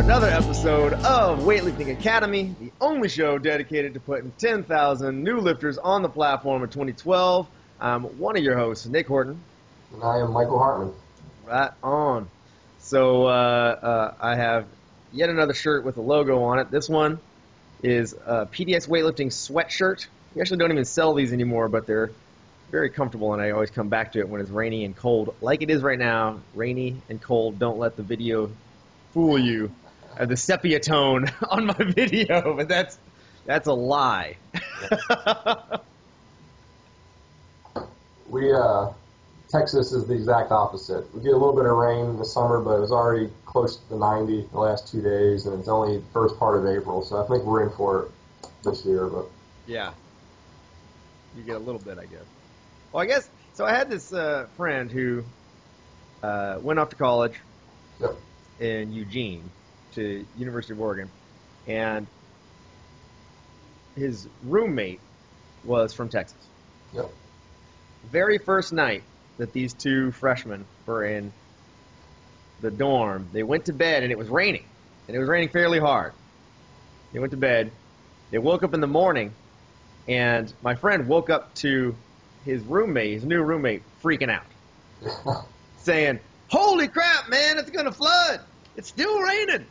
another episode of Weightlifting Academy, the only show dedicated to putting 10,000 new lifters on the platform in 2012. I'm one of your hosts, Nick Horton. And I am Michael Hartman. Right on. So I have yet another shirt with a logo on it. This one is a PDX Weightlifting sweatshirt. We actually don't even sell these anymore, but they're very comfortable, and I always come back to it when it's rainy and cold, like it is right now. Rainy and cold. Don't let the video fool you. The sepia tone on my video, but that's a lie. Texas is the exact opposite. We get a little bit of rain in the summer, but it was already close to 90 the last 2 days, and it's only the first part of April, so I think we're in for it this year. But yeah, you get a little bit, I guess. Well, I guess, so I had this friend who went off to college yep. in Eugene to University of Oregon, and his roommate was from Texas. Yep. Very first night that these two freshmen were in the dorm, they went to bed, and it was raining, and it was raining fairly hard. They went to bed. They woke up in the morning, and my friend woke up to his roommate, his new roommate, freaking out, saying, "Holy crap, man, it's going to flood. It's still raining."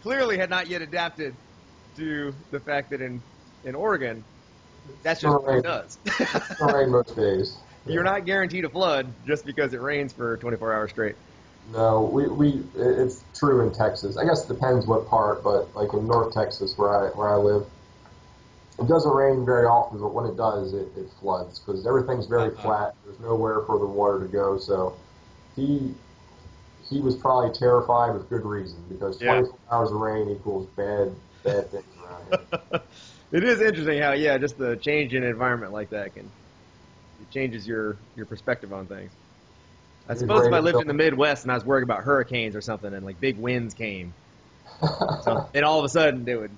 Clearly had not yet adapted to the fact that in Oregon, that's just what it does. It's still rain most days. Yeah. You're not guaranteed a flood just because it rains for 24 hours straight. No, it's true in Texas. I guess it depends what part, but like in North Texas where I live, it doesn't rain very often, but when it does, it floods because everything's very flat. There's nowhere for the water to go, so he was probably terrified with good reason because 24 hours of rain equals bad things around here. It is interesting how, yeah, just the change in environment like that it changes your perspective on things. I suppose if I lived in the Midwest and I was worried about hurricanes or something and like big winds came, and all of a sudden that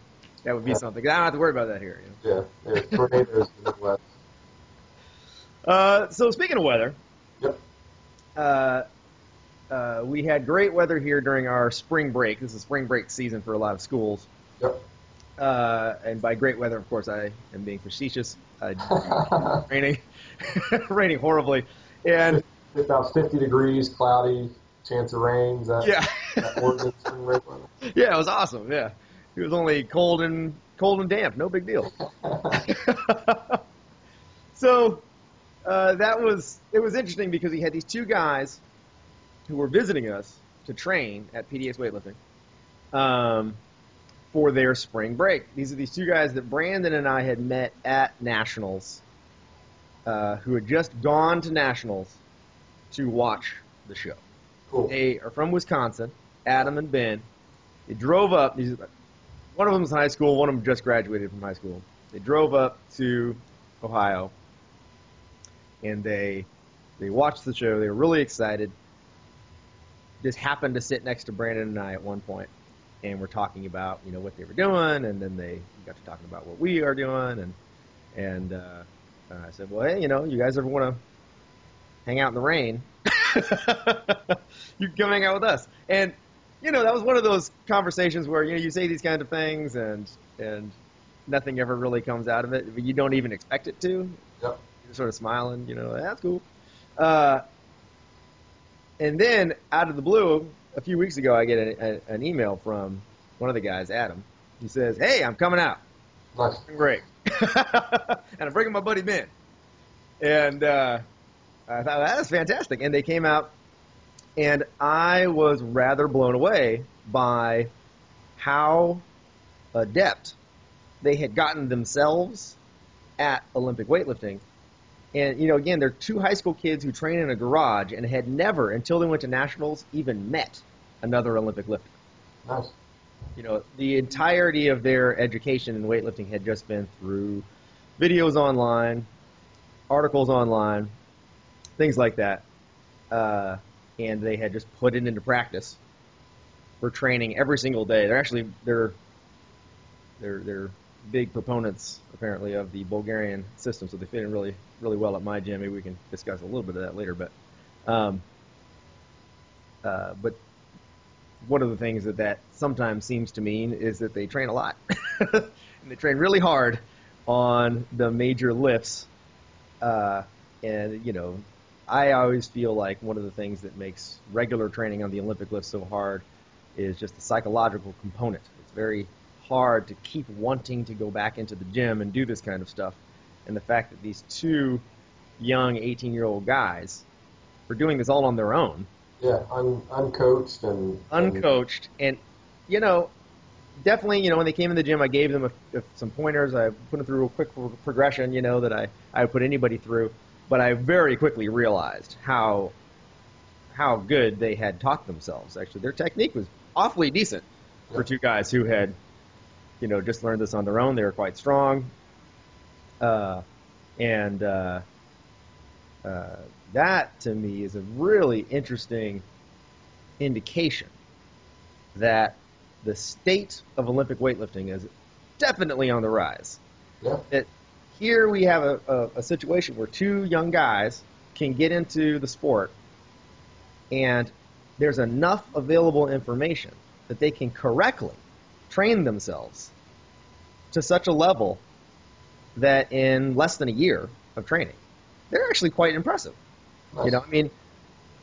would be something. I don't have to worry about that here. You know? Yeah, tornadoes in the Midwest. So speaking of weather, yep. We had great weather here during our spring break. This is spring break season for a lot of schools. Yep. And by great weather, of course, I am being facetious. Raining, raining horribly, and about 50 degrees, cloudy, chance of rain. That Oregon spring break weather? Yeah, it was awesome. Yeah, it was only cold and damp. No big deal. So it was interesting because he had these two guys who were visiting us to train at PDX Weightlifting for their spring break. These are these two guys that Brandon and I had met at Nationals, who had just gone to Nationals to watch the show. Cool. They are from Wisconsin, Adam and Ben. They drove up. One of them was in high school. One of them just graduated from high school. They drove up to Ohio, and they watched the show. They were really excited. Just happened to sit next to Brandon and I at one point, and we're talking about what they were doing, and then they got to talking about what we are doing, and I said, well, hey, you guys ever want to hang out in the rain? You can come hang out with us. And that was one of those conversations where you say these kind of things and nothing ever really comes out of it. You don't even expect it to. Yep. You're sort of smiling, that's cool. And then, out of the blue, a few weeks ago, I get an email from one of the guys, Adam. He says, hey, I'm coming out. Nice. Great. And I'm bringing my buddy Ben. And I thought, that was fantastic. And they came out, and I was rather blown away by how adept they had gotten themselves at Olympic weightlifting. And, again, they're two high school kids who train in a garage and had never, until they went to nationals, even met another Olympic lifter. Nice. The entirety of their education in weightlifting had just been through videos online, articles online, things like that. And they had just put it into practice for training every single day. They're big proponents, apparently, of the Bulgarian system, so they fit in really, really well at my gym. Maybe we can discuss a little bit of that later. But one of the things that sometimes seems to mean is that they train a lot. And they train really hard on the major lifts. And, I always feel like one of the things that makes regular training on the Olympic lifts so hard is just the psychological component. It's very hard to keep wanting to go back into the gym and do this kind of stuff. And the fact that these two young 18-year-old guys are doing this all on their own. Yeah, uncoached and uncoached. And, definitely, when they came in the gym, I gave them some pointers. I put them through a quick progression, that I would put anybody through. But I very quickly realized how good they had taught themselves. Actually, their technique was awfully decent for two guys who had, just learned this on their own. They were quite strong. And that, to me, is a really interesting indication that the state of Olympic weightlifting is definitely on the rise. Yeah. That here we have a situation where two young guys can get into the sport, and there's enough available information that they can correctly train themselves to such a level that in less than a year of training, they're actually quite impressive. Nice.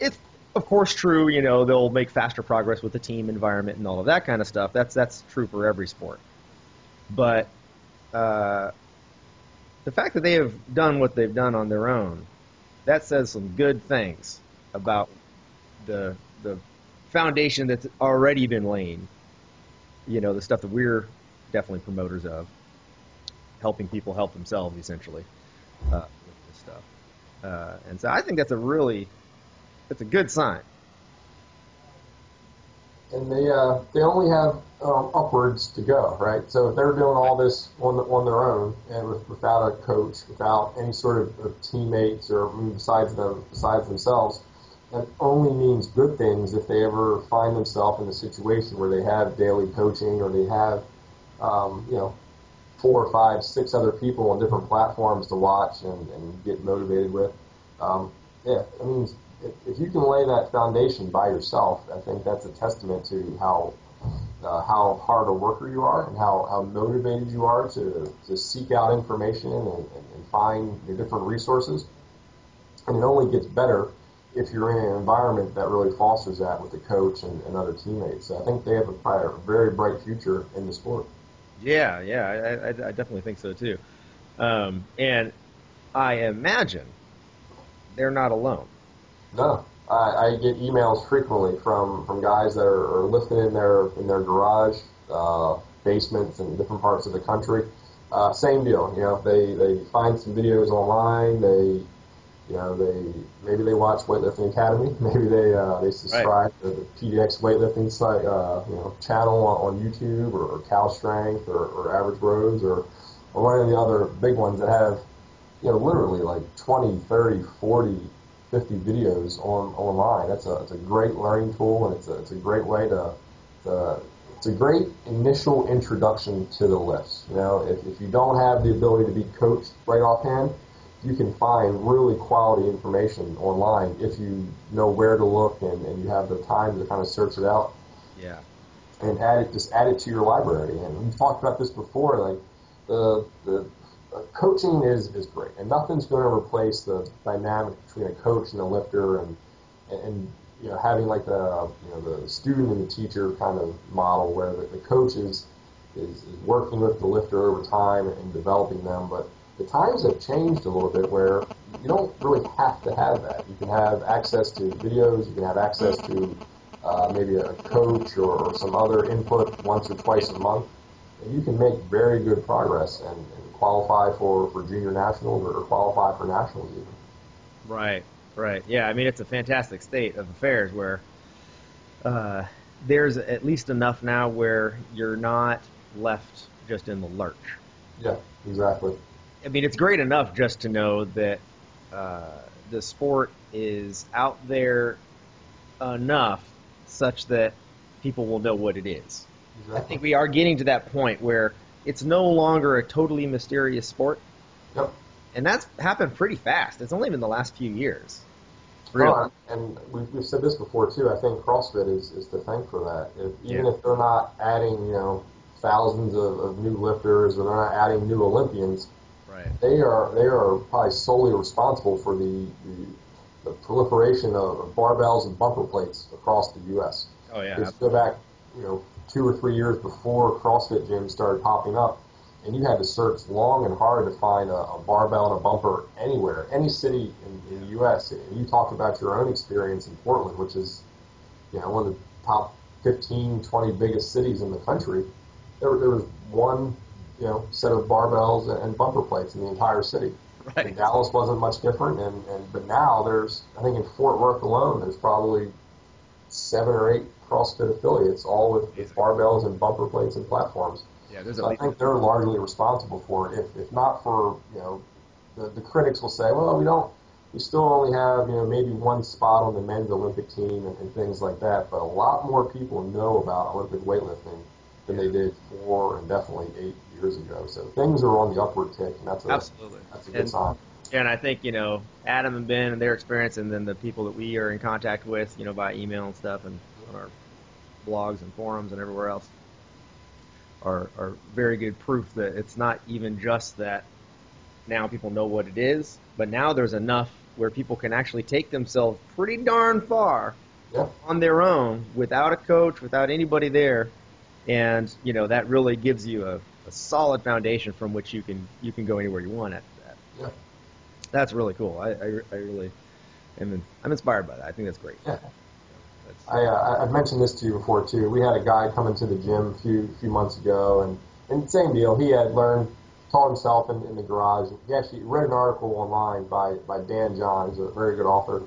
It's of course true, they'll make faster progress with the team environment and all of that kind of stuff. That's true for every sport. But the fact that they have done what they've done on their own, that says some good things about the foundation that's already been laid. The stuff that we're definitely promoters of, helping people help themselves, essentially, with this stuff. And so I think that's a good sign. And they only have upwards to go, right? So if they're doing all this on their own and without a coach, without any sort of teammates or besides themselves, that only means good things if they ever find themselves in a situation where they have daily coaching or they have, 4, 5, 6 other people on different platforms to watch and get motivated with. If you can lay that foundation by yourself, I think that's a testament to how hard a worker you are and how motivated you are to seek out information and find the different resources. And it only gets better if you're in an environment that really fosters that with a coach and other teammates. So I think they have a very bright future in the sport. Yeah, I definitely think so too. And I imagine they're not alone. No, I get emails frequently from guys that are lifting in their garage, basements in different parts of the country. Same deal. They find some videos online. Maybe they watch Weightlifting Academy. Maybe they subscribe to the PDX weightlifting site, channel on YouTube or Cal Strength or Average Bros or one of the other big ones that have literally like 20, 30, 40, 50 videos online. It's a great learning tool, and it's a great way it's a great initial introduction to the lifts. If you don't have the ability to be coached right offhand, you can find really quality information online if you know where to look and you have the time to kind of search it out. Yeah. And add it to your library. And we've talked about this before. Like the coaching is great, and nothing's going to replace the dynamic between a coach and a lifter, and having like the student and the teacher kind of model where the coach is working with the lifter over time and developing them. But the times have changed a little bit where you don't really have to have that. You can have access to videos. You can have access to maybe a coach or some other input once or twice a month. And you can make very good progress and qualify for junior nationals or qualify for nationals even. Right. Yeah, it's a fantastic state of affairs where there's at least enough now where you're not left just in the lurch. Yeah, exactly. It's great enough just to know that the sport is out there enough such that people will know what it is. Exactly. I think we are getting to that point where it's no longer a totally mysterious sport. Yep. And that's happened pretty fast. It's only been the last few years. Really? And we've said this before too. I think CrossFit is the thing for that. Yeah. Even if they're not adding, thousands of new lifters, or they're not adding new Olympians, Right. they are probably solely responsible for the proliferation of barbells and bumper plates across the U.S. Oh yeah, Because you go absolutely. back, 2 or 3 years before CrossFit gyms started popping up, and you had to search long and hard to find a barbell and a bumper anywhere, any city in the U.S. And you talked about your own experience in Portland, which is, one of the top 15, 20 biggest cities in the country. There was one, set of barbells and bumper plates in the entire city. And Right. Dallas wasn't much different, but now I think in Fort Worth alone, there's probably 7 or 8 CrossFit affiliates, all with Amazing. barbells and bumper plates and platforms. Yeah, there's at So I least think they're largely responsible for it. If not for, the critics will say, well, we still only have, maybe one spot on the men's Olympic team and things like that. But a lot more people know about Olympic weightlifting than yeah, they did 4 and definitely 8 years ago. So things are on the upward tick, and absolutely. that's a good And sign. and I think, Adam and Ben and their experience, and then the people that we are in contact with, by email and stuff, and on our blogs and forums and everywhere else, are very good proof that it's not even just that now people know what it is, but now there's enough where people can actually take themselves pretty darn far Yeah. on their own without a coach, without anybody there, and that really gives you a solid foundation from which you can go anywhere you want after that. Yeah. That's really cool. I really I'm inspired by that. I think that's great. Yeah. That's I've mentioned this to you before too. We had a guy come into the gym a few months ago, and same deal. He had taught himself in the garage. He actually read an article online by Dan John, who's a very good author,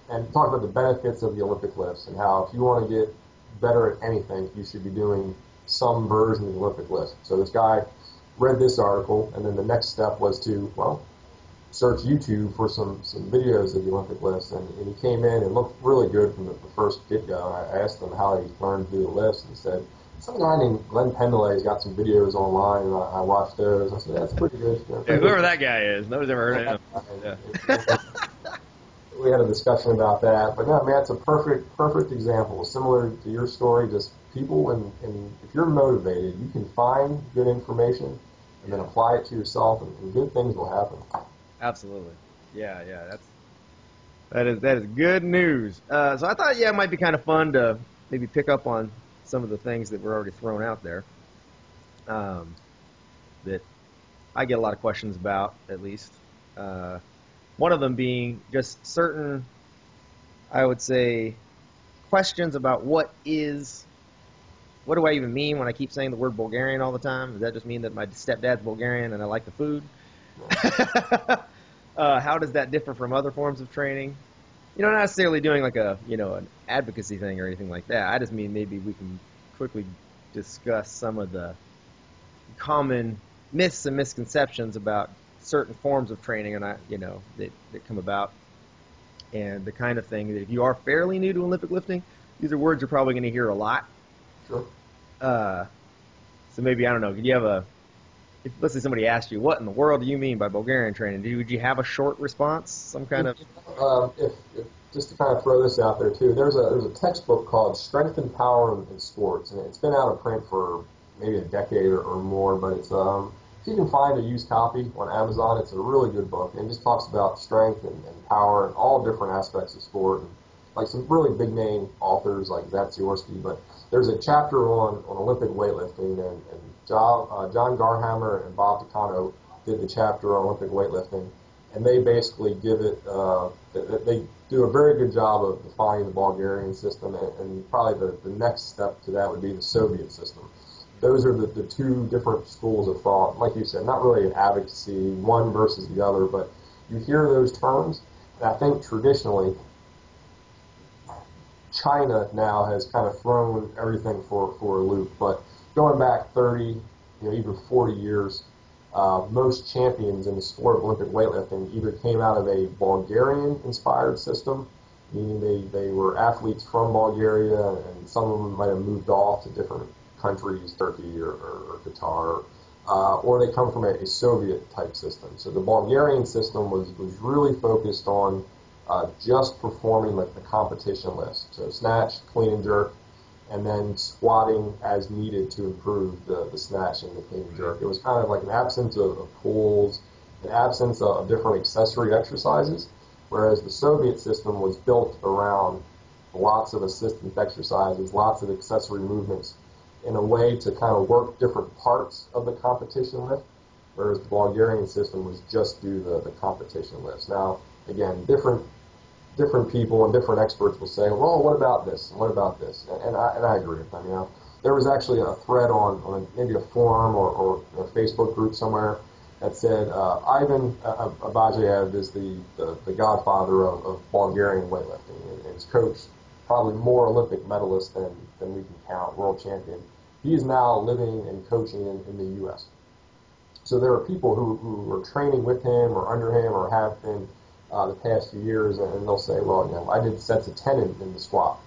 and talked about the benefits of the Olympic lifts and how if you want to get better at anything, you should be doing some version of the Olympic lift. So this guy read this article, and then the next step was to, search YouTube for some videos of the Olympic lifts, and he came in and looked really good from the first get-go. I asked him how he learned to do the lifts, and he said, some guy named Glenn Pendeley's got some videos online, and I watched those. I said, that's pretty good. yeah. Pretty Whoever good. that guy is, nobody's ever heard of him. Yeah. And we had a discussion about that, but no, man, it's a perfect example. Similar to your story, just people, and if you're motivated, you can find good information and then Yeah. apply it to yourself, and good things will happen. Absolutely. Yeah. Yeah. That is good news. So I thought, yeah, it might be kind of fun to maybe pick up on some of the things that were already thrown out there. Um, that I get a lot of questions about, at least. Uh, One of them being just certain, I would say, questions about what do I even mean when I keep saying the word Bulgarian all the time? Does that just mean that my stepdad's Bulgarian and I like the food? How does that differ from other forms of training? Not necessarily doing like an advocacy thing or anything like that. I just mean maybe we can quickly discuss some of the common myths and misconceptions about certain forms of training and that come about, and the kind of thing that if you are fairly new to Olympic lifting, these are words you're probably going to hear a lot. Sure. Uh, so maybe, I don't know, could you have if let's say somebody asked you, what in the world do you mean by Bulgarian training? Would you have a short response? Some kind of, If just to kind of throw this out there too, there's a textbook called Strength and Power in Sports, and it's been out of print for maybe a decade or more. But it's if you can find a used copy on Amazon, it's a really good book, and it just talks about strength and power and all different aspects of sport, and like some really big name authors like Zatsiorsky. But there's a chapter on Olympic weightlifting, and John Garhammer and Bob Takano did the chapter on Olympic weightlifting, and they basically give it. They do a very good job of defining the Bulgarian system, and probably the next step to that would be the Soviet system. Those are the two different schools of thought. Like you said, not really an advocacy, one versus the other, but you hear those terms, and I think traditionally China now has kind of thrown everything for a loop. But going back 30, even 40 years, most champions in the sport of Olympic weightlifting either came out of a Bulgarian-inspired system, meaning they were athletes from Bulgaria, and some of them might have moved off to different countries, Turkey or Qatar, or they come from a Soviet-type system. So the Bulgarian system was really focused on just performing like the competition list. So snatch, clean and jerk, and then squatting as needed to improve the snatch and the clean and jerk. It was kind of like an absence of pulls, an absence of different accessory exercises, whereas the Soviet system was built around lots of assistance exercises, lots of accessory movements in a way to kind of work different parts of the competition lift, whereas the Bulgarian system was just do the competition lifts. Now, again, different people and different experts will say, well, what about this? And what about this? And I agree with them. You know, there was actually a thread on maybe a forum or a Facebook group somewhere that said Ivan Abajev is the godfather of Bulgarian weightlifting. And his coach, probably more Olympic medalist than we can count, world champion. He is now living and coaching in the U.S. So there are people who are training with him or under him or have been the past few years, and they'll say, well, you know, I did sets of 10 in the squat.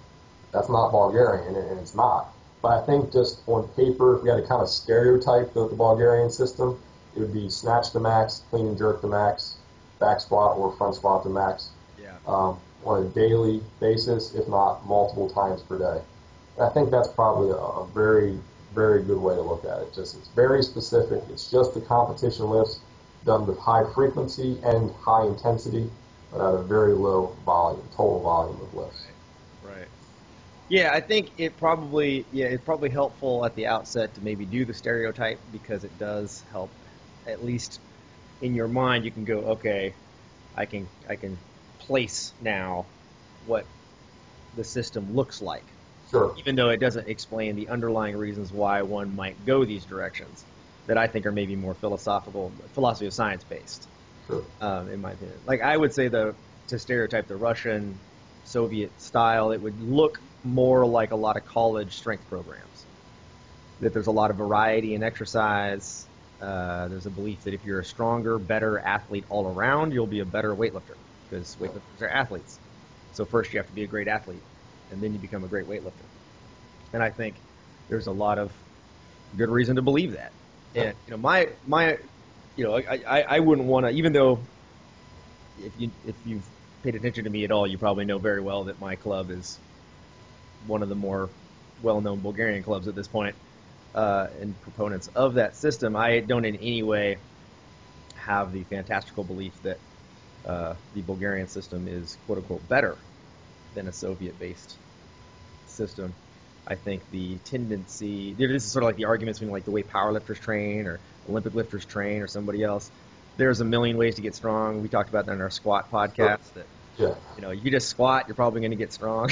That's not Bulgarian, and it's not. But I think just on paper, if we had to kind of stereotype the Bulgarian system, it would be snatch to max, clean and jerk to max, back squat or front squat to max, on a daily basis, if not multiple times per day. And I think that's probably a very, very good way to look at it. Just it's very specific. It's just the competition lifts done with high frequency and high intensity, but at a very low volume, total volume of lifts. Right. Yeah, I think it's probably helpful at the outset to maybe do the stereotype, because it does help. At least in your mind, you can go, okay, I can place now what the system looks like. Sure. Even though it doesn't explain the underlying reasons why one might go these directions, that I think are maybe more philosophy of science based. Sure. In my opinion. Like, I would say to stereotype the Russian Soviet style, it would look more like a lot of college strength programs. That there's a lot of variety in exercise. There's a belief that if you're a stronger, better athlete all around, you'll be a better weightlifter, because weightlifters are athletes. So first you have to be a great athlete, and then you become a great weightlifter. And I think there's a lot of good reason to believe that. And I wouldn't want to, even though if you've paid attention to me at all, you probably know very well that my club is one of the more well-known Bulgarian clubs at this point, and proponents of that system. I don't in any way have the fantastical belief that the Bulgarian system is quote-unquote better than a Soviet-based system. I think the tendency, this is sort of like the arguments between like the way powerlifters train or Olympic lifters train or somebody else. There's a million ways to get strong. We talked about that in our squat podcast. That you just squat, you're probably going to get strong.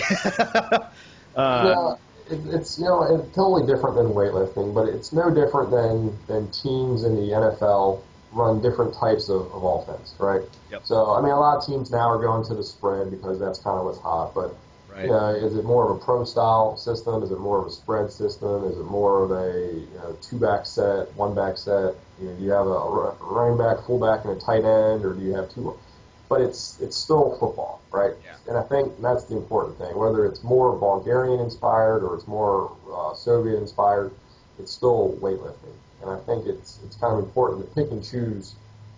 It's it's totally different than weightlifting, but it's no different than teams in the NFL run different types of offense, right? Yep. So I mean, a lot of teams now are going to the spread because that's kind of what's hot, but. Right. Is it more of a pro-style system? Is it more of a spread system? Is it more of a two-back set, one-back set? Do you have a running back, fullback, and a tight end, or do you have two? But it's still football, right? Yeah. And I think that's the important thing. Whether it's more Bulgarian-inspired or it's more Soviet-inspired, it's still weightlifting. And I think it's kind of important to pick and choose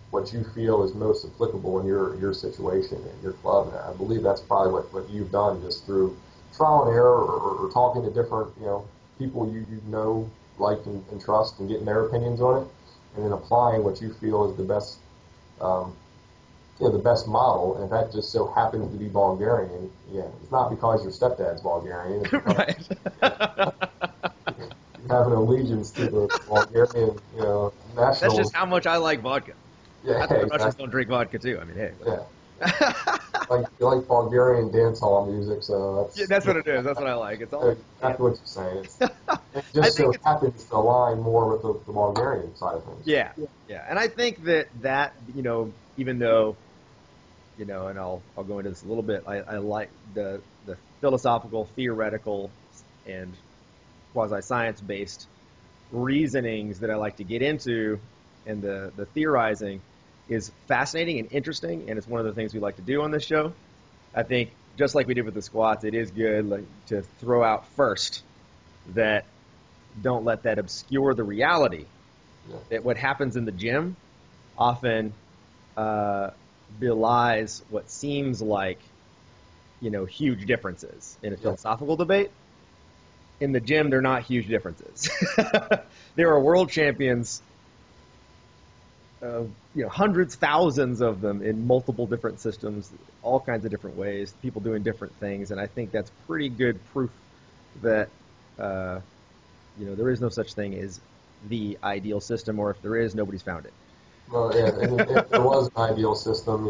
what you feel is most applicable in your situation and your club. And I believe that's probably what you've done, just through trial and error or talking to different people you know, like, and trust, and getting their opinions on it, and then applying what you feel is the best the best model. And if that just so happens to be Bulgarian, it's not because your stepdad's Bulgarian. It's because you have an allegiance to the Bulgarian national. That's just how much I like vodka. Yeah, That's why exactly. Russians don't drink vodka too. I mean, hey. Yeah. You like Bulgarian dance hall music, so That's what it is. That's what I like. It's all exactly what you're saying. It just so happens to align more with the Bulgarian side of things. Yeah. And I think that even though, and I'll go into this a little bit, I like the philosophical, theoretical, and quasi-science based reasonings that I like to get into, and the theorizing is fascinating and interesting, and it's one of the things we like to do on this show. I think, just like we did with the squats, it is good to throw out first that don't let that obscure the reality that what happens in the gym often belies what seems like, huge differences in a philosophical debate. In the gym, they're not huge differences. There are world champions, hundreds, thousands of them in multiple different systems, all kinds of different ways, people doing different things, and I think that's pretty good proof that, there is no such thing as the ideal system, or if there is, nobody's found it. Well, yeah, and if there was an ideal system,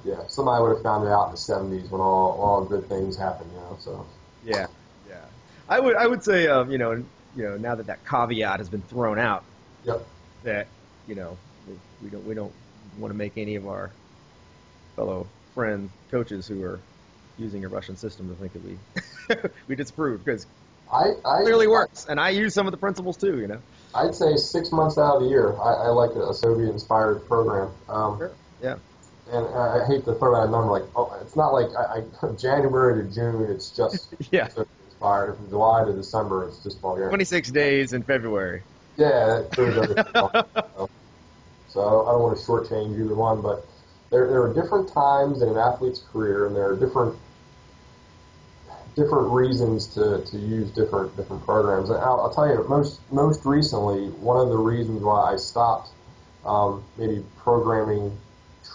yeah, somebody would have found it out in the '70s when all good things happened, so. Yeah, yeah. I would say, now that that caveat has been thrown out, Yep. that you know we don't want to make any of our fellow friend coaches who are using a Russian system to think that we disapprove, because I, it I, clearly works, and I use some of the principles too. I'd say 6 months out of the year, I like a Soviet-inspired program. Sure. Yeah. And I hate to throw out a number like, oh, it's not like January to June, it's just Yeah. Soviet-inspired. From July to December, it's just Bulgarian. 26 days in February. Yeah, that throws everything off. So I don't want to shortchange either one, but there are different times in an athlete's career, and there are different reasons to use different programs. And I'll tell you, most recently, one of the reasons why I stopped maybe programming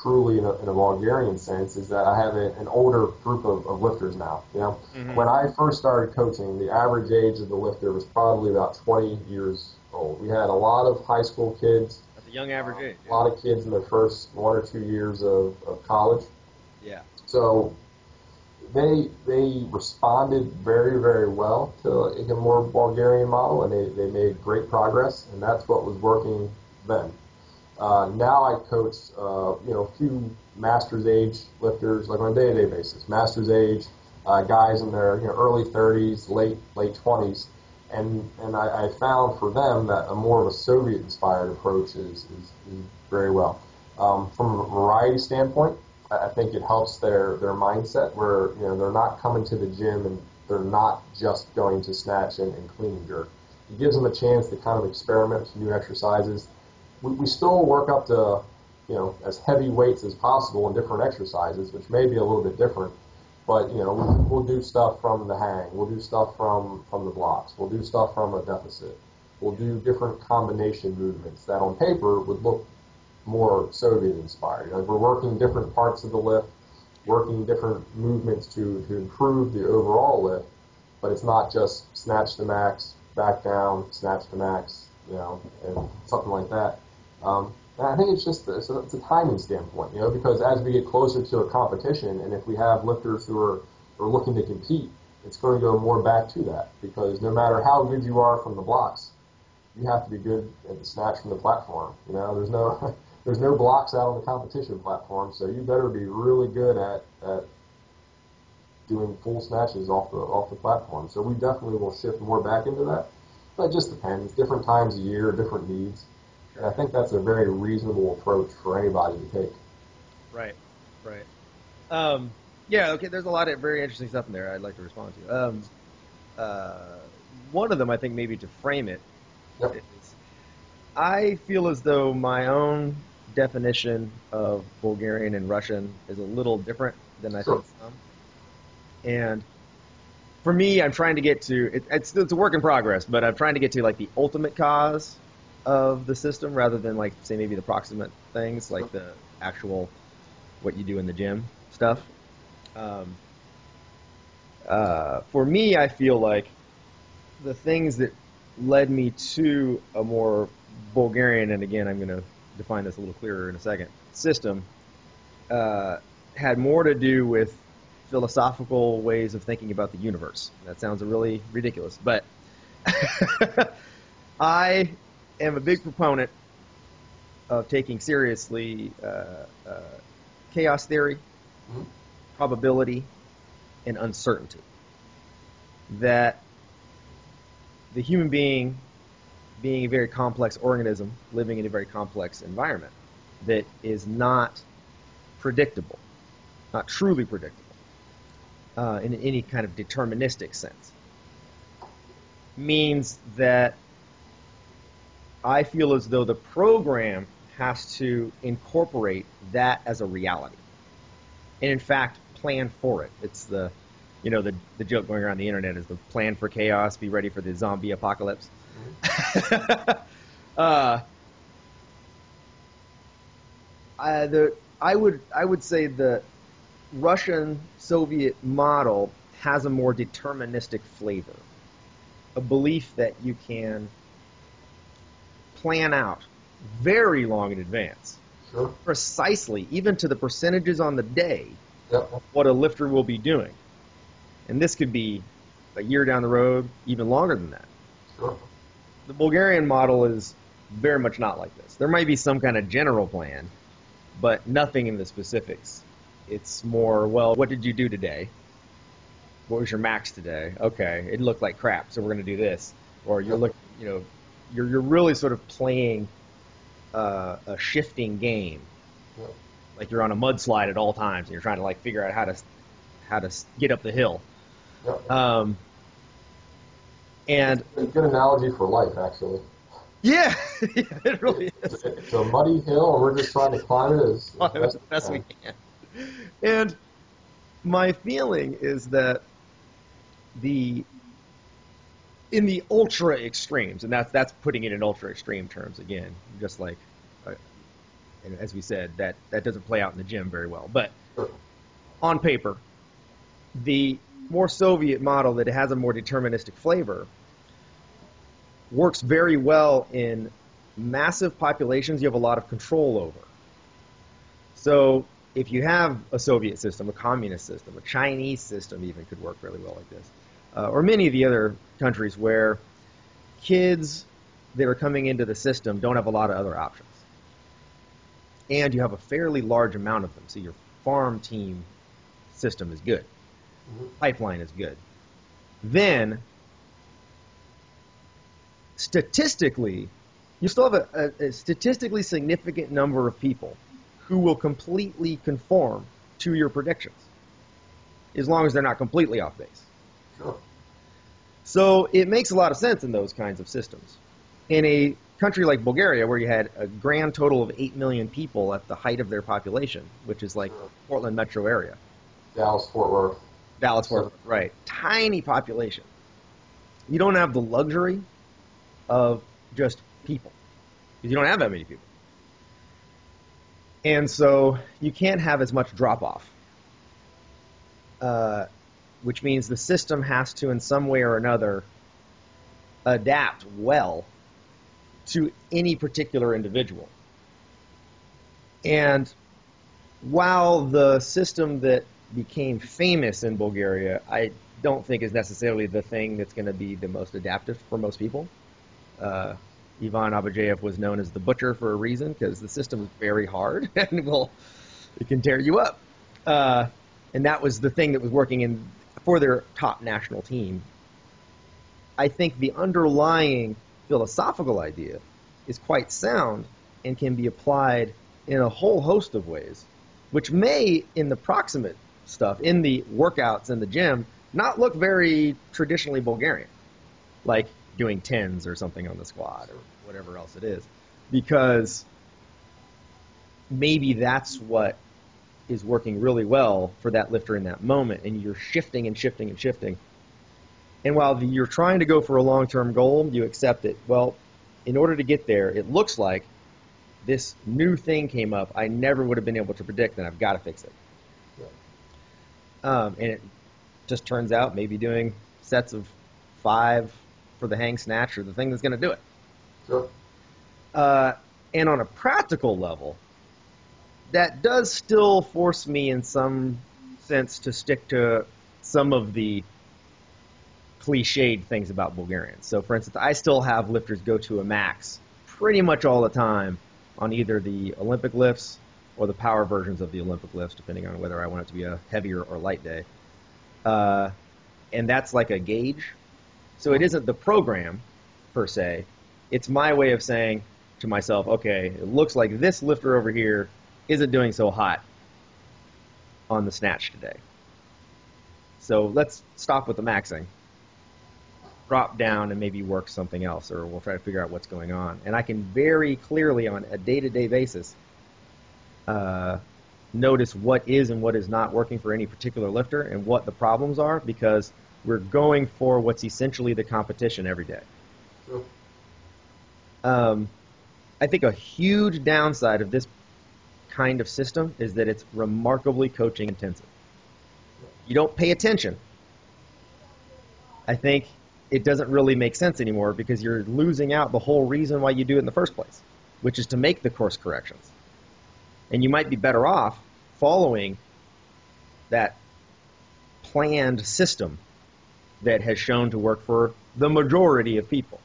truly in a Bulgarian sense is that I have an older group of lifters now. Mm-hmm. When I first started coaching, the average age of the lifter was probably about 20 years old. We had a lot of high school kids. That's a young average age. A lot of kids in their first 1 or 2 years of college. Yeah. So they responded very, very well to a more Bulgarian model, and they made great progress, and that's what was working then. Now I coach, a few master's age lifters, like on a day-to-day basis. Master's age guys in their early 30s, late 20s, and I found for them that a more of a Soviet-inspired approach is very well. From a variety standpoint, I think it helps their mindset, where they're not coming to the gym and they're not just going to snatch and clean and jerk. It gives them a chance to kind of experiment with new exercises. We still work up to as heavy weights as possible in different exercises, which may be a little bit different. But we'll do stuff from the hang. We'll do stuff from the blocks. We'll do stuff from a deficit. We'll do different combination movements that on paper would look more Soviet inspired. We're working different parts of the lift, working different movements to improve the overall lift, but it's not just snatch to max, back down, snatch to max, and something like that. And I think it's just it's a timing standpoint, because as we get closer to a competition, and if we have lifters who are looking to compete, it's going to go more back to that, because no matter how good you are from the blocks, you have to be good at the snatch from the platform. There's no there's no blocks out on the competition platform, so you better be really good at doing full snatches off the platform. So we definitely will shift more back into that. But it just depends. Different times of year, different needs. And I think that's a very reasonable approach for anybody to take. Right. Right. Yeah. Okay. There's a lot of very interesting stuff in there I'd like to respond to. One of them, I think, maybe to frame it, Yep. is I feel as though my own definition of Bulgarian and Russian is a little different than I Sure. think some. And for me, I'm trying to get to it's a work in progress, but I'm trying to get to like the ultimate cause of the system, rather than like, say, maybe the proximate things, like the actual what you do in the gym stuff. Um, for me, I feel like the things that led me to a more Bulgarian, and again, I'm going to define this a little clearer in a second, system, uh, had more to do with philosophical ways of thinking about the universe. That sounds really ridiculous, but I am a big proponent of taking seriously chaos theory, Mhm. probability, and uncertainty. That the human being a very complex organism living in a very complex environment that is not predictable, not truly predictable, in any kind of deterministic sense, means that I feel as though the program has to incorporate that as a reality. and in fact plan for it. It's the joke going around the internet is the plan for chaos, be ready for the zombie apocalypse. uh, I would say the Russian Soviet model has a more deterministic flavor, a belief that you can plan out very long in advance, Sure. precisely, even to the percentages on the day, Yep. what a lifter will be doing. And this could be a year down the road, even longer than that. Sure. The Bulgarian model is very much not like this. There might be some kind of general plan, but nothing in the specifics. It's more, well, what did you do today? What was your max today? Okay, it looked like crap, so we're going to do this. Or you're really sort of playing a shifting game, Yep. like you're on a mudslide at all times, and you're trying to like figure out how to get up the hill. Yep. And It's a good analogy for life, actually. yeah, yeah, it really is. It's a muddy hill, and we're just trying to climb it as Best we can. And my feeling is that in the ultra extremes, and that's putting it in ultra extreme terms again, just like, and as we said, that doesn't play out in the gym very well. But Sure. on paper, the more Soviet model that has a more deterministic flavor works very well in massive populations you have a lot of control over. So if you have a Soviet system, a communist system, a Chinese system even could work really well like this, or many of the other countries where kids that are coming into the system don't have a lot of other options. And you have a fairly large amount of them, so your farm team system is good. Pipeline is good. Then, statistically, you still have a statistically significant number of people who will completely conform to your predictions, as long as they're not completely off base. Sure. So it makes a lot of sense in those kinds of systems. In a country like Bulgaria, where you had a grand total of 8 million people at the height of their population, which is like Sure. Portland metro area. Dallas, Fort Worth. Dallas, Fort Worth, right. Tiny population. You don't have the luxury of just people, because you don't have that many people. And so you can't have as much drop-off, which means the system has to, in some way or another, adapt well to any particular individual. And while the system that became famous in Bulgaria, I don't think is necessarily the thing that's going to be the most adaptive for most people. Ivan Abajev was known as the butcher for a reason, because the system is very hard and it can tear you up. And that was the thing that was working for their top national team. I think the underlying philosophical idea is quite sound and can be applied in a whole host of ways, which may, in the proximate stuff, in the workouts in the gym, not look very traditionally Bulgarian, like doing tens or something on the squat or whatever else it is, because maybe that's what is working really well for that lifter in that moment, and you're shifting and shifting and shifting. And while you're trying to go for a long-term goal, you accept it. Well, in order to get there, it looks like this new thing came up I never would have been able to predict, and I've got to fix it. Yeah. And it just turns out maybe doing sets of 5 for the hang snatch or the thing that's going to do it. Sure. And on a practical level, that does still force me in some sense to stick to some of the cliched things about Bulgarians. So for instance, I still have lifters go to a max pretty much all the time on either the Olympic lifts or the power versions of the Olympic lifts, depending on whether I want it to be a heavier or light day. And that's like a gauge. So it isn't the program per se. It's my way of saying to myself, okay, it looks like this lifter over here isn't doing so hot on the snatch today. So let's stop with the maxing, drop down and maybe work something else, or we'll try to figure out what's going on. And I can very clearly on a day-to-day basis notice what is and what is not working for any particular lifter and what the problems are, because we're going for what's essentially the competition every day. Sure. I think a huge downside of this kind of system is that it's remarkably coaching intensive. You don't pay attention. I think it doesn't really make sense anymore because you're losing out the whole reason why you do it in the first place, which is to make the course corrections. And you might be better off following that planned system that has shown to work for the majority of people.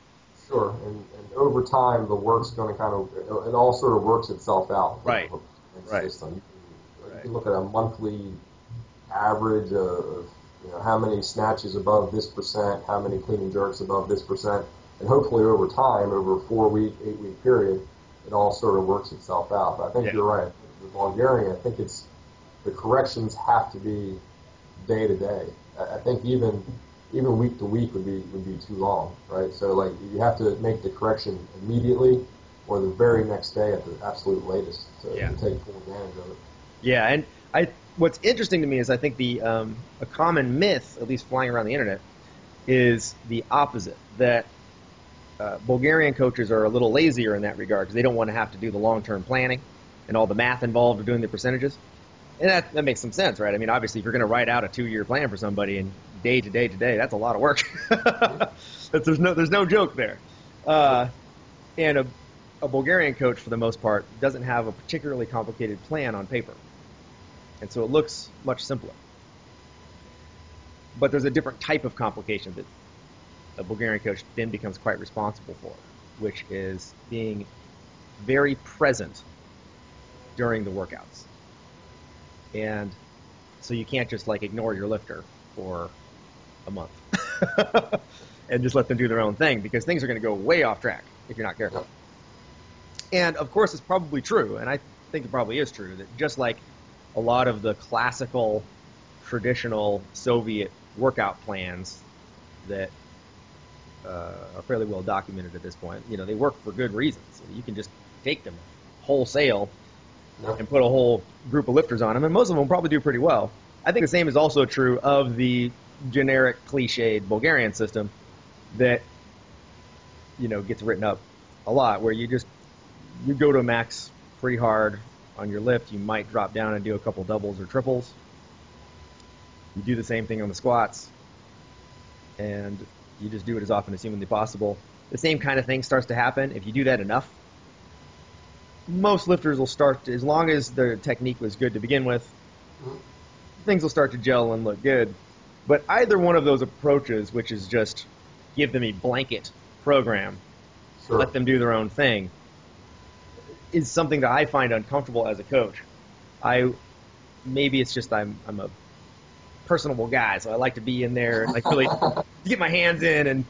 Sure, and over time, the work's going to kind of, it all sort of works itself out. Right. Right. System. You can look at a monthly average of how many snatches above this percent, how many clean and jerks above this percent, and hopefully over time, over a 4-week, 8-week period, it all sort of works itself out. But I think you're right. The Bulgarian, I think the corrections have to be day to day. I think even week to week would be too long, right? So like you have to make the correction immediately or the very next day at the absolute latest to take full advantage of it. Yeah, and what's interesting to me is I think a common myth, at least flying around the internet, is the opposite, that Bulgarian coaches are a little lazier in that regard because they don't want to have to do the long-term planning and all the math involved with doing the percentages. And that makes some sense, right? I mean, obviously, if you're going to write out a 2-year plan for somebody and day to day, that's a lot of work. There's no joke there. And a Bulgarian coach, for the most part, doesn't have a particularly complicated plan on paper. And so it looks much simpler. But there's a different type of complication that a Bulgarian coach then becomes quite responsible for, which is being very present during the workouts. And so you can't just like ignore your lifter for a month and just let them do their own thing, because things are going to go way off track if you're not careful. And of course, it's probably true, and I think it probably is true, that just like a lot of the classical, traditional Soviet workout plans that are fairly well documented at this point, they work for good reasons. You can just take them wholesale and put a whole group of lifters on them, and most of them will probably do pretty well. I think the same is also true of the generic, cliched Bulgarian system that gets written up a lot, where you go to a max pretty hard on your lift. You might drop down and do a couple doubles or triples. You do the same thing on the squats, and you just do it as often as humanly possible. The same kind of thing starts to happen if you do that enough. Most lifters will start, as long as their technique was good to begin with, things will start to gel and look good. But either one of those approaches, which is just give them a blanket program, let them do their own thing, is something that I find uncomfortable as a coach. Maybe it's just I'm a personable guy, so I like to be in there and like really get my hands in and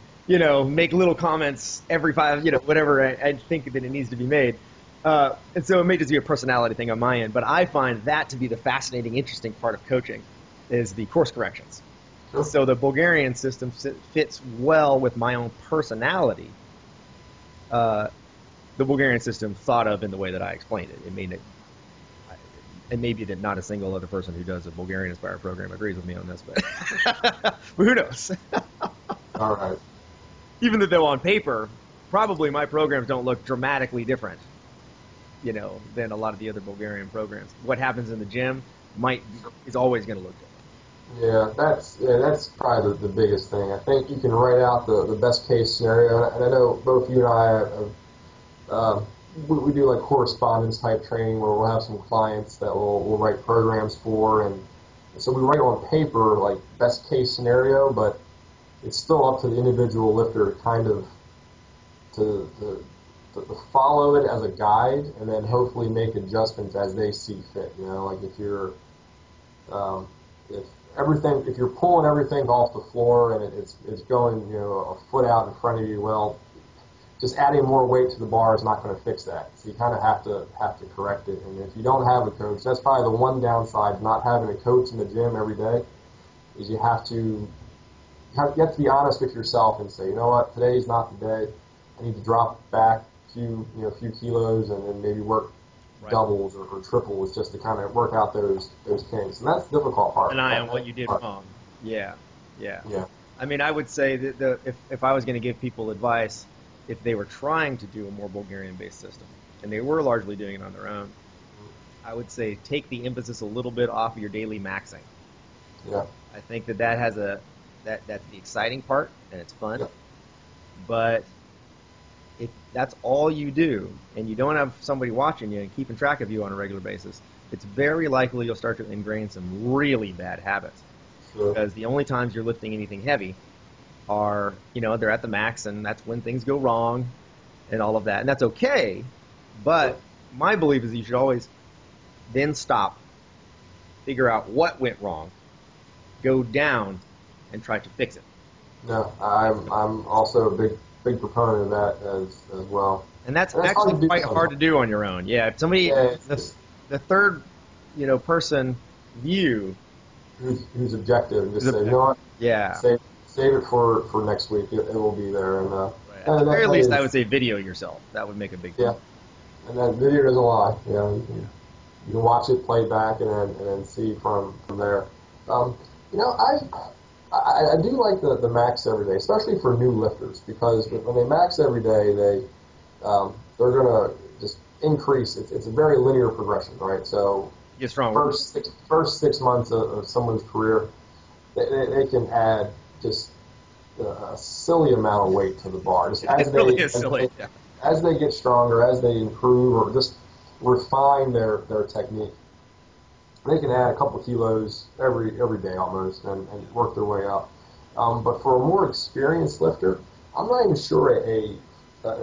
make little comments every 5, whatever I think that it needs to be made. And so it may just be a personality thing on my end, but I find that to be the fascinating, interesting part of coaching, is the course corrections. Sure. So the Bulgarian system fits well with my own personality. The Bulgarian system thought of in the way that I explained it. It may be that not a single other person who does a Bulgarian Inspire program agrees with me on this, but who knows? All right. Even though on paper, probably my programs don't look dramatically different, than a lot of the other Bulgarian programs. What happens in the gym is always going to look different. Yeah, that's probably the biggest thing. I think you can write out the best case scenario, and I know both you and I we do like correspondence type training where we'll have some clients that we'll write programs for, and so we write on paper like best case scenario, but it's still up to the individual lifter to kind of to follow it as a guide, and then hopefully make adjustments as they see fit. Like if you're if you're pulling everything off the floor and it's going a foot out in front of you, well, just adding more weight to the bar is not going to fix that. So you kind of have to correct it. And if you don't have a coach, that's probably the one downside of not having a coach in the gym every day, is you have to be honest with yourself and say, you know what, today's not the day. I need to drop back a few kilos and then maybe work Right. doubles or triples just to kind of work out those kinks, and that's the difficult part. An eye on what you did wrong. Yeah, yeah. Yeah. I mean, I would say that if I was going to give people advice, if they were trying to do a more Bulgarian-based system, and they were largely doing it on their own, I would say take the emphasis a little bit off of your daily maxing. Yeah. I think that has that's the exciting part and it's fun. Yeah. But if that's all you do and you don't have somebody watching you and keeping track of you on a regular basis, it's very likely you'll start to ingrain some really bad habits. Sure. Because the only times you're lifting anything heavy are, they're at the max, and that's when things go wrong and all of that. And that's okay. But my belief is you should always then stop, figure out what went wrong, go down, and try to fix it. No, I'm also a big proponent of that as well. And that's And it's hard actually to do quite hard sometimes. to do on your own. Yeah, if somebody, Yeah, the third, person view who's objective and is just say, you know what, yeah. save it for next week. It will be there, and Right. At the very that least, I would is say video yourself. That would make a big yeah. difference. And that video doesn't lie. Yeah. You can watch it, play it back, and then see from there. Um, you know, I do like the max every day, especially for new lifters, because when they max every day, they're gonna just increase. It's a very linear progression, right? So Get stronger. first 6 months of someone's career, they can add just a silly amount of weight to the bar, just It really is silly. Yeah. as they get stronger, as they improve or just refine their technique. They can add a couple kilos every day almost and work their way up. But for a more experienced lifter, I'm not even sure an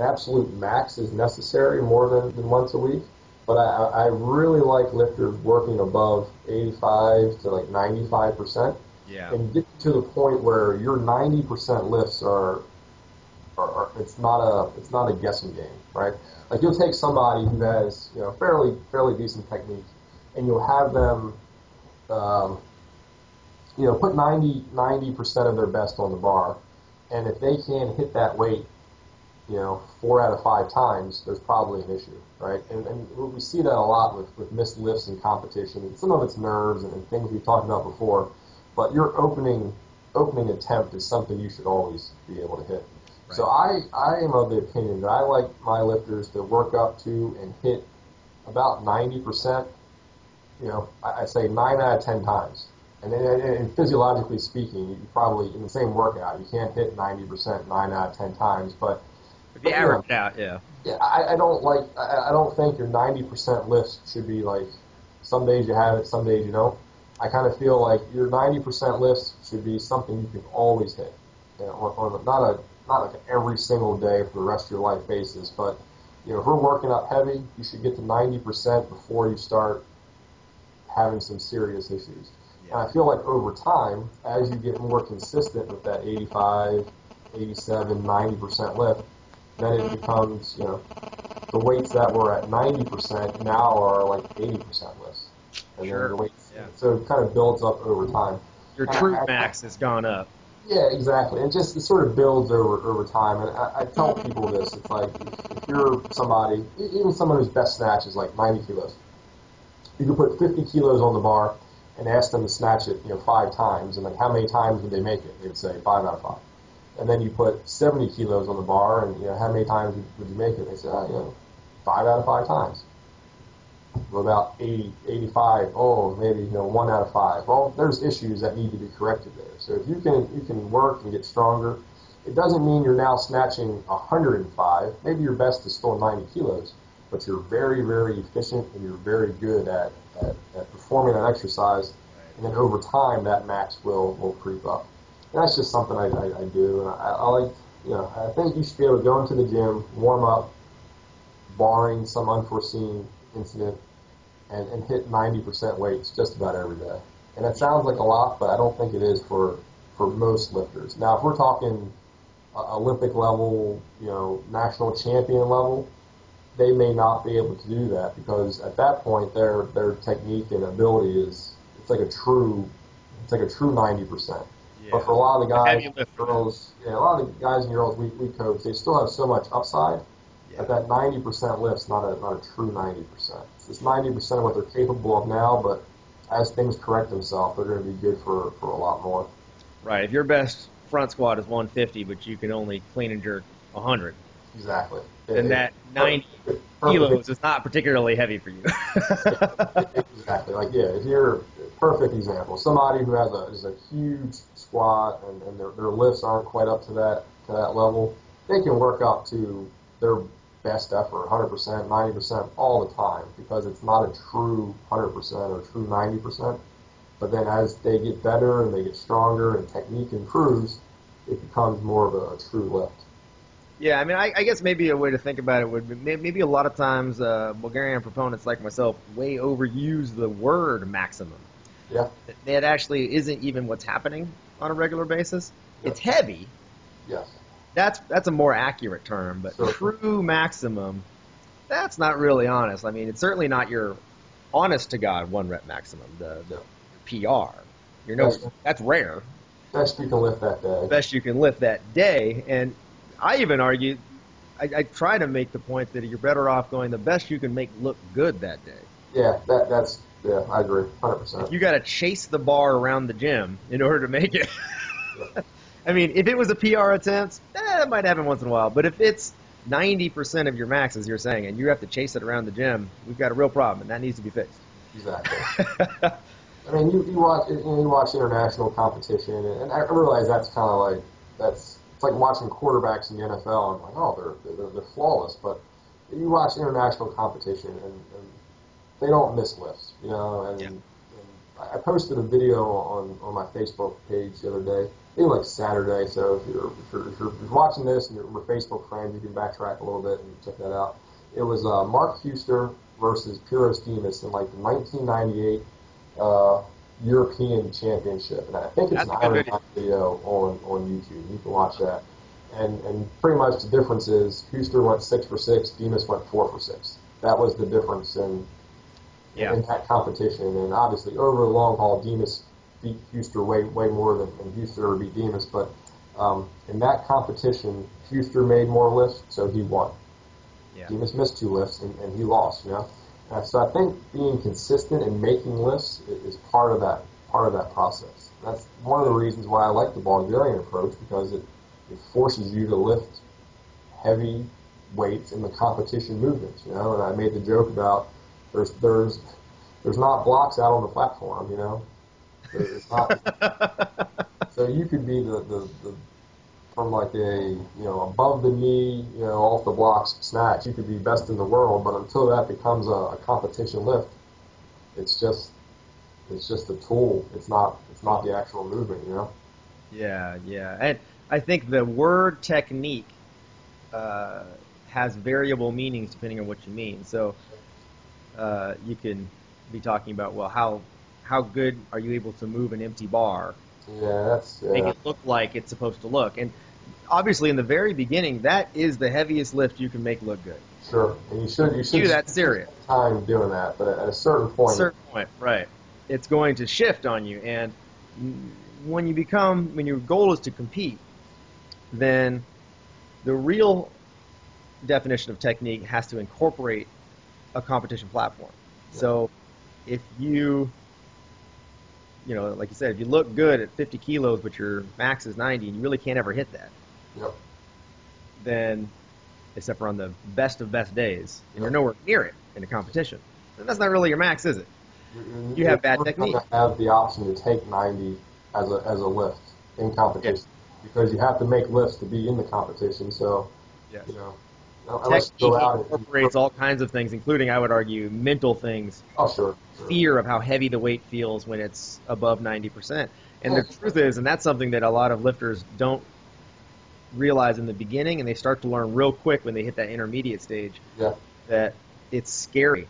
absolute max is necessary more than once a week. But I really like lifters working above 85 to like 95%, Yeah. and get to the point where your 90% lifts are it's not a guessing game, right? Like you'll take somebody who has fairly decent technique, and you'll have them put 90% of their best on the bar, and if they can't hit that weight 4 out of 5 times, there's probably an issue, right? And we see that a lot with missed lifts in competition. Some of it's nerves and things we've talked about before, but your opening attempt is something you should always be able to hit. Right. So I am of the opinion that I like my lifters to work up to and hit about 90%. I say 9 out of 10 times. And physiologically speaking, you probably, in the same workout, you can't hit 90% 9 out of 10 times, but If you average it out, yeah. yeah, I don't think your 90% lifts should be like, some days you have it, some days you don't. I kind of feel like your 90% lifts should be something you can always hit, not like an every single day for the rest of your life basis, but if we're working up heavy, you should get to 90% before you start having some serious issues. Yeah. And I feel like over time, as you get more consistent with that 85, 87, 90% lift, then it becomes, the weights that were at 90% now are like 80% lifts. And Sure. then the weights, Yeah. so it kind of builds up over time. Your And true max has gone up. yeah, exactly. It sort of builds over time. And I tell people this, it's like, if you're somebody, even someone whose best snatch is like 90 kilos, you could put 50 kilos on the bar and ask them to snatch it, 5 times, and like how many times would they make it? They would say 5 out of 5. And then you put 70 kilos on the bar, and how many times would you make it? They say, 5 out of 5 times. What about 80, 85? Oh, maybe 1 out of 5. Well, there's issues that need to be corrected there. So if you can work and get stronger, it doesn't mean you're now snatching 105. Maybe your best is still 90 kilos, but you're very, very efficient and you're very good at performing that exercise. And then over time, that max will creep up. And that's just something I do. And I like, I think you should be able to go into the gym, warm up, barring some unforeseen incident, and hit 90% weights just about every day. And it sounds like a lot, but I don't think it is for most lifters. Now, if we're talking Olympic level, national champion level, they may not be able to do that because at that point their technique and ability it's like a true 90%. Yeah. But for a lot of the guys Heavy and lift for them. girls, a lot of the guys and girls we coach, they still have so much upside At that 90% lift's not a true 90%. It's 90% of what they're capable of now, but as things correct themselves, they're going to be good for a lot more. Right. If your best front squat is 150, but you can only clean and jerk 100, Exactly. then that 90 kilos is not particularly heavy for you. Exactly. Like, yeah, if you're perfect example, somebody who has a huge squat and their lifts aren't quite up to that level, they can work up to their best effort, 100%, 90% all the time, because it's not a true 100% or true 90%. But then as they get better and they get stronger and technique improves, it becomes more of a true lift. Yeah, I mean, I guess maybe a way to think about it would be maybe a lot of times Bulgarian proponents like myself way overuse the word maximum. Yeah. That actually isn't even what's happening on a regular basis. Yes. It's heavy. Yes. That's a more accurate term, but Sure. true maximum, that's not really honest. I mean, it's certainly not your honest to God 1 rep maximum, the PR. That's rare. Best you can lift that day. Best you can lift that day. And I even argue, I try to make the point that you're better off going the best you can make look good that day. Yeah, yeah, I agree, 100%. You got to chase the bar around the gym in order to make it. I mean, if it was a PR attempt, it might happen once in a while. But if it's 90% of your max, as you're saying, and you have to chase it around the gym, we've got a real problem, and that needs to be fixed. Exactly. I mean, you watch international competition, and I realize that's kind of like it's like watching quarterbacks in the NFL. And like, oh, they're flawless, but you watch international competition, and they don't miss lifts, you know. And I posted a video on my Facebook page the other day, maybe like Saturday. So if you're watching this and we're Facebook friends, you can backtrack a little bit and check that out. It was Mark Huster versus Piros Dimas in like the 1998 European Championship, and I think it's an Iron Man video on YouTube. You can watch that. And pretty much the difference is Huster went 6 for 6, Dimas went 4 for 6. That was the difference in that competition. And obviously, over the long haul, Dimas beat Huster way more than Huster ever beat Dimas. But in that competition, Huster made more lifts, so he won. Yeah. Dimas missed 2 lifts, and he lost. You know, so I think being consistent and making lifts is part of that process. That's one of the reasons why I like the Bulgarian approach, because it forces you to lift heavy weights in the competition movements. You know, and I made the joke about there's not blocks out on the platform. You know, there's not. So you could be the from like a above the knee, off the blocks snatch. You could be best in the world, but until that becomes a competition lift, it's just a tool. It's not the actual movement. You know. Yeah, yeah, and I think the word technique has variable meanings depending on what you mean. So you can be talking about, well, how good are you able to move an empty bar? Yeah, Make it look like it's supposed to look. And obviously, in the very beginning, that is the heaviest lift you can make look good. Sure, and you should that's serious. Spend time doing that, but at a certain point, right, it's going to shift on you. And when your goal is to compete, then the real definition of technique has to incorporate a competition platform. Yeah. So if like you said, if you look good at 50 kilos, but your max is 90, and you really can't ever hit that, Yep. then, except for on the best of best days, and you're nowhere near it in a competition, then that's not really your max, is it? You have bad technique. You're going to have the option to take 90 as a lift in competition, because you have to make lifts to be in the competition. So, unless you go out incorporates all kinds of things, including, I would argue, mental things. Oh, sure. Fear of how heavy the weight feels when it's above 90%. And the truth is, and that's something that a lot of lifters don't realize in the beginning, and they start to learn real quick when they hit that intermediate stage, that it's scary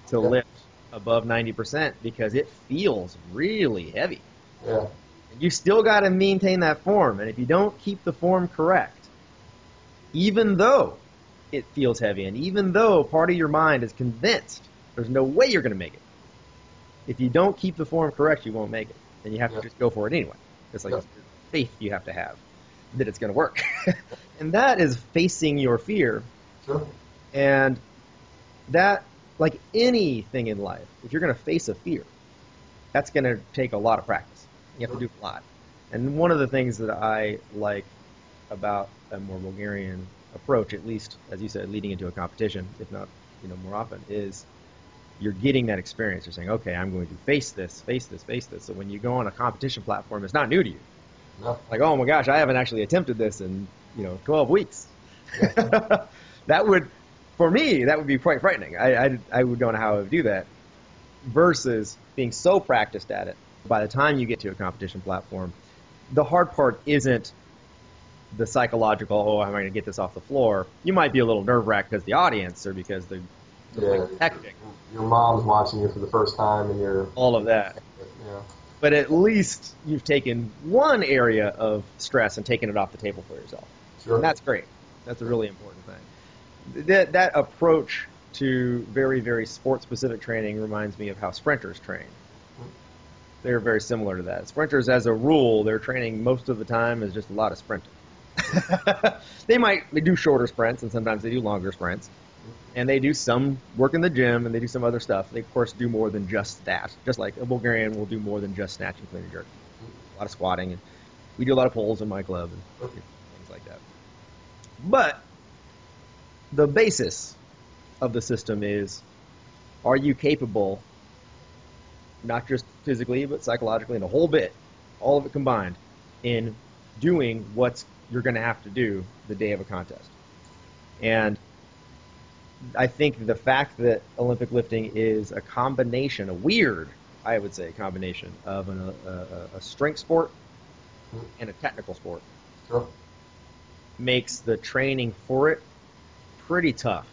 to lift above 90% because it feels really heavy. Yeah. And you still got to maintain that form, and if you don't keep the form correct, even though it feels heavy, and even though part of your mind is convinced there's no way you're going to make it, if you don't keep the form correct, you won't make it. And you have to just go for it anyway. It's like faith you have to have that it's going to work. And that is facing your fear. Sure. And that, like anything in life, if you're going to face a fear, that's going to take a lot of practice. You have to do a lot. And one of the things that I like about a more Bulgarian approach, at least, as you said, leading into a competition, if not, more often, is you're getting that experience. You're saying, okay, I'm going to face this, face this, face this. So when you go on a competition platform, it's not new to you. No. Like, oh my gosh, I haven't actually attempted this in, 12 weeks. Yeah. That would, for me, that would be quite frightening. I would don't know how I would do that. Versus being so practiced at it, by the time you get to a competition platform, the hard part isn't the psychological, oh, am I going to get this off the floor? You might be a little nerve-wracked because the audience or because the Yeah, hectic. your mom's watching you for the first time, and you're, All of that. yeah, But at least you've taken one area of stress and taken it off the table for yourself. sure. And that's great. That's a really important thing. That approach to very, very sport-specific training reminds me of how sprinters train. They're very similar to that. Sprinters, as a rule, their training most of the time is just a lot of sprinting. They do shorter sprints, and sometimes they do longer sprints. And they do some work in the gym, and they do some other stuff. They, of course, do more than just that. Just like a Bulgarian will do more than just snatch and clean and jerk. A lot of squatting, and we do a lot of pulls in my club and things like that. But the basis of the system is, are you capable, not just physically, but psychologically, and a whole bit, all of it combined, in doing what you're going to have to do the day of a contest? And I think the fact that Olympic lifting is a combination, a weird, I would say, combination of a strength sport and a technical sport, Sure. makes the training for it pretty tough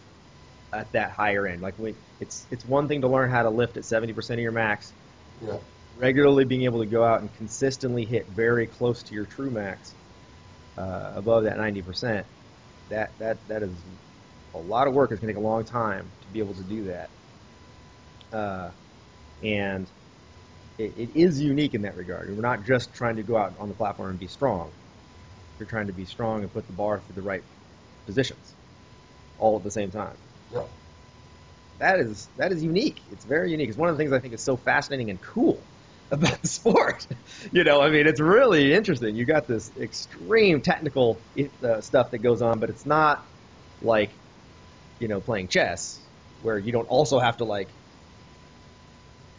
at that higher end. Like it's one thing to learn how to lift at 70% of your max, Yeah. regularly being able to go out and consistently hit very close to your true max, above that 90%. That is a lot of work. It's going to take a long time to be able to do that. And it is unique in that regard. We're not just trying to go out on the platform and be strong. You're trying to be strong and put the bar through the right positions all at the same time. Yeah. That is unique. It's very unique. It's one of the things I think is so fascinating and cool about the sport. It's really interesting. You got this extreme technical stuff that goes on, but it's not like, playing chess, where you don't also have to, like,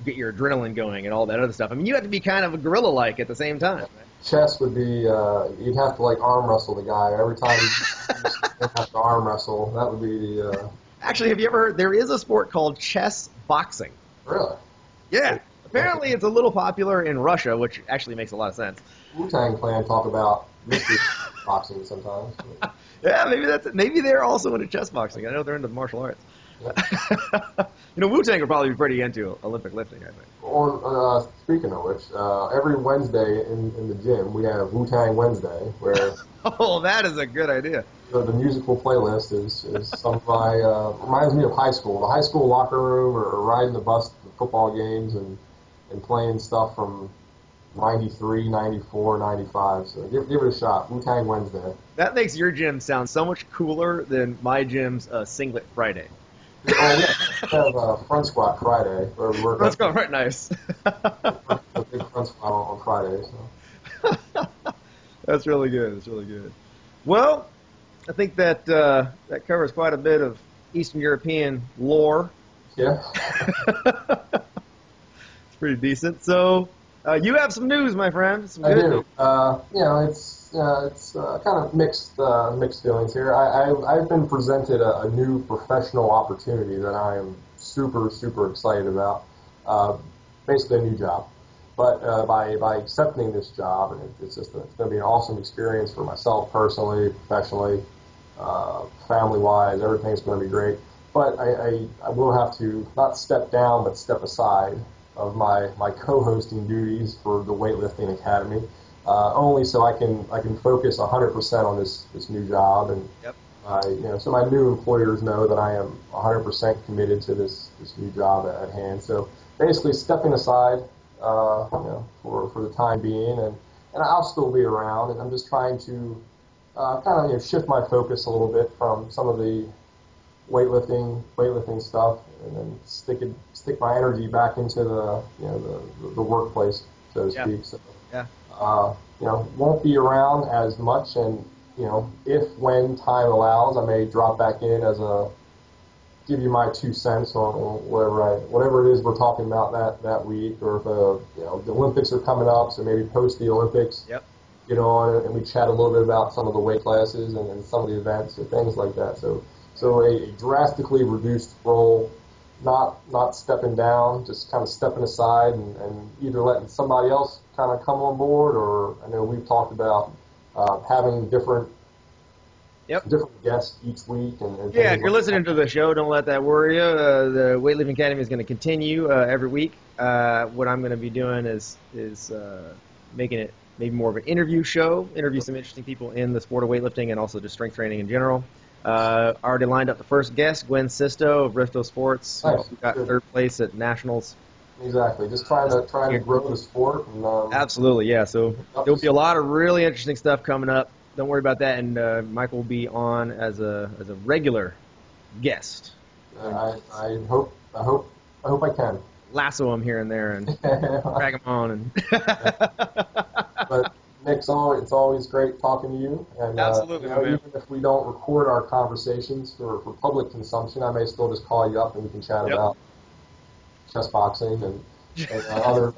get your adrenaline going and all that other stuff. I mean, you have to be kind of a gorilla-like at the same time. Right? Chess would be, you'd have to, like, arm wrestle the guy. Every time you have to arm wrestle, that would be the, Actually, have you ever heard, there is a sport called chess boxing. really? Yeah. Apparently it's a little popular in Russia, which actually makes a lot of sense. Wu-Tang Clan talk about mystery boxing sometimes. Yeah, maybe they're also into chess boxing. I know they're into martial arts. Yeah. Wu-Tang would probably be pretty into Olympic lifting, I think. Speaking of which, every Wednesday in the gym we have Wu-Tang Wednesday, where Oh, that is a good idea. the musical playlist is sung by, reminds me of high school. The high school locker room, or riding the bus to football games and playing stuff from 93, 94, 95. So give it a shot. Wu-Tang Wednesday. That makes your gym sound so much cooler than my gym's Singlet Friday. Oh, we have Front Squat Friday, where we work Let's out go. Right, nice. a big front squat on Friday. So. That's really good. That's really good. Well, I think that that covers quite a bit of Eastern European lore. Yeah. It's pretty decent. So you have some news, my friend. Some I good do. news. It's kind of mixed feelings here. I've been presented a new professional opportunity that I am super excited about. Uh, Basically, a new job. But by accepting this job, and it's going to be an awesome experience for myself personally, professionally, family wise. Everything's going to be great. But I will have to not step down, but step aside of my co-hosting duties for the Weightlifting Academy, only so I can focus 100% on this new job, and Yep. so my new employers know that I am 100% committed to this new job at hand. So basically, stepping aside, for the time being, and I'll still be around, and I'm just trying to kind of shift my focus a little bit from some of the weightlifting stuff, and then stick my energy back into the workplace, so to Yeah. speak. So, Yeah. won't be around as much, and if when time allows, I may drop back in as a give you my 2 cents on whatever it is we're talking about that week, or if the Olympics are coming up, so maybe post the Olympics, Yep. get on and we chat a little bit about some of the weight classes and some of the events or things like that. So a drastically reduced role, not stepping down, just kind of stepping aside and either letting somebody else kind of come on board, or I know we've talked about having different Yep. guests each week and Yeah, things if you're like listening to the show, don't let that worry you. The Weightlifting Academy is going to continue every week. What I'm going to be doing is making it maybe more of an interview show, interview some interesting people in the sport of weightlifting and also just strength training in general. Already lined up the first guest, Gwen Sisto of Risto Sports, who Nice. got Good. third place at Nationals. Exactly. Just trying to grow the sport. And, Absolutely, yeah. So there'll be a lot of really interesting stuff coming up. Don't worry about that. And Mike will be on as a regular guest. I hope I can. Lasso him here and there and drag him on. And But Nick, it's always great talking to you. And absolutely, my man. even if we don't record our conversations for public consumption, I may still just call you up and we can chat Yep. about chess boxing and other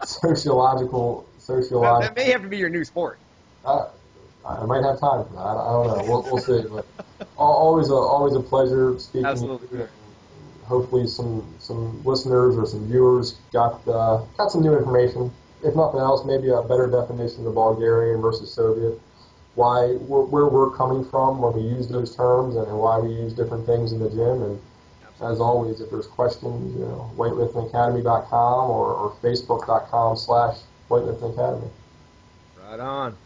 sociological. That may have to be your new sport. Uh, I might have time. I don't know. We'll see. But always a pleasure speaking to Absolutely. you. And hopefully some listeners or some viewers got some new information. If nothing else, maybe a better definition of Bulgarian versus Soviet. Where we're coming from when we use those terms, and why we use different things in the gym. And as always, if there's questions, weightliftingacademy.com or facebook.com/weightliftingacademy. Right on.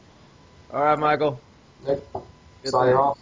All right, Michael. Nick, Good signing thing. off.